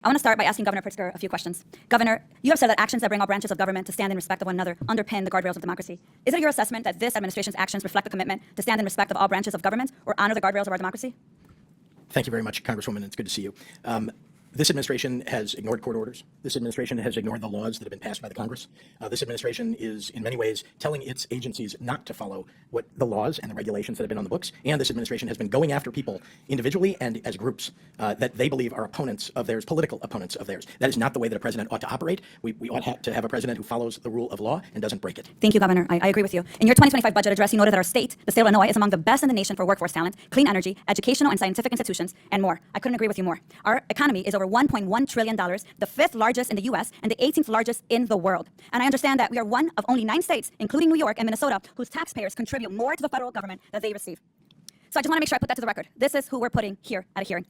I want to start by asking Governor Pritzker a few questions. Governor, you have said that actions that bring all branches of government to stand in respect of one another underpin the guardrails of democracy. Is it your assessment that this administration's actions reflect the commitment to stand in respect of all branches of government or honor the guardrails of our democracy? Thank you very much, Congresswoman. It's good to see you. This administration has ignored court orders. This administration has ignored the laws that have been passed by the Congress. This administration is, in many ways, telling its agencies not to follow what the laws and the regulations that have been on the books. And this administration has been going after people individually and as groups that they believe are opponents of theirs, political opponents of theirs. That is not the way that a president ought to operate. We ought to have a president who follows the rule of law and doesn't break it. Thank you, Governor. I agree with you. In your 2025 budget address, you noted that our state, the state of Illinois, is among the best in the nation for workforce talent, clean energy, educational and scientific institutions, and more. I couldn't agree with you more. Our economy is over $1.1 trillion, the 5th largest in the U.S. and the 18th largest in the world. And I understand that we are one of only 9 states, including New York and Minnesota, whose taxpayers contribute more to the federal government than they receive. So I just want to make sure I put that to the record. This is who we're putting here at a hearing.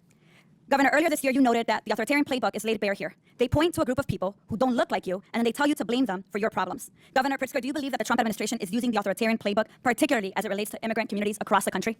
Governor, earlier this year, you noted that the authoritarian playbook is laid bare here. They point to a group of people who don't look like you, and then they tell you to blame them for your problems. Governor Pritzker, do you believe that the Trump administration is using the authoritarian playbook, particularly as it relates to immigrant communities across the country?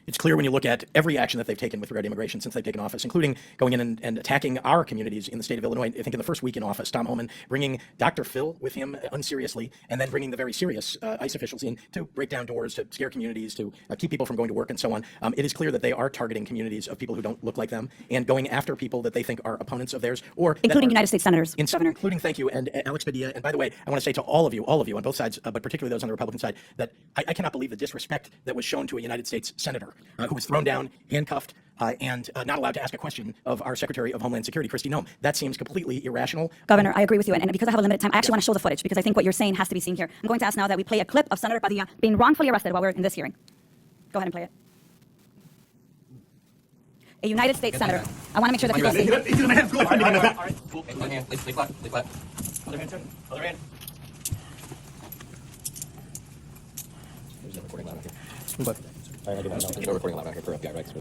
It's clear when you look at every action that they've taken with regard to immigration since they've taken office, including going in and attacking our communities in the state of Illinois. I think in the first week in office, Tom Homan bringing Dr. Phil with him unseriously, and then bringing the very serious ICE officials in to break down doors, to scare communities, to keep people from going to work and so on. It is clear that they are targeting communities of people who don't look like them and going after people that they think are opponents of theirs, or including United States senators, Governor. Including, thank you, and Alex Padilla. And by the way, I want to say to all of you on both sides, but particularly those on the Republican side, that I cannot believe the disrespect that was shown to a United States senator who was thrown down, handcuffed, and not allowed to ask a question of our Secretary of Homeland Security, Kristi Noem. That seems completely irrational. Governor, I agree with you, and because I have a limited time, I actually want to show the footage because I think what you're saying has to be seen here. I'm going to ask now that we play a clip of Senator Padilla being wrongfully arrested while we're in this hearing. Go ahead and play it. A United States senator. I want to make sure that people see. Other hand, lay flat. Other hand, sir. Other hand. There's no recording loud out here. There's no recording loud out here for FBI rights.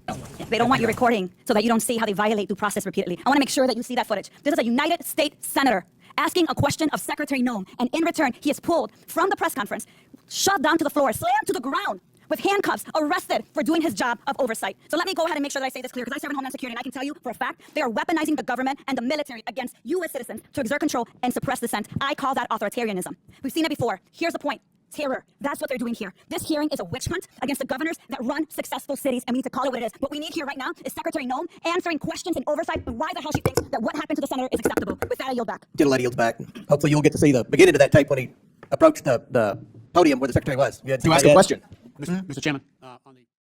They don't want you recording so that you don't see how they violate due process repeatedly. I want to make sure that you see that footage. This is a United States senator asking a question of Secretary Noem, and in return, he is pulled from the press conference, shoved down to the floor, slammed to the ground, with handcuffs, arrested for doing his job of oversight. So let me go ahead and make sure that I say this clear, because I serve in Homeland Security, and I can tell you for a fact, they are weaponizing the government and the military against U.S. citizens to exert control and suppress dissent. I call that authoritarianism. We've seen it before. Here's the point. Terror. That's what they're doing here. This hearing is a witch hunt against the governors that run successful cities, and we need to call it what it is. What we need here right now is Secretary Noem answering questions and oversight on why the hell she thinks that what happened to the senator is acceptable. With that, I yield back. Get a yield back. Hopefully you'll get to see the beginning of that tape when he approached the podium where the secretary was. To ask a question, Mr. Chairman. On the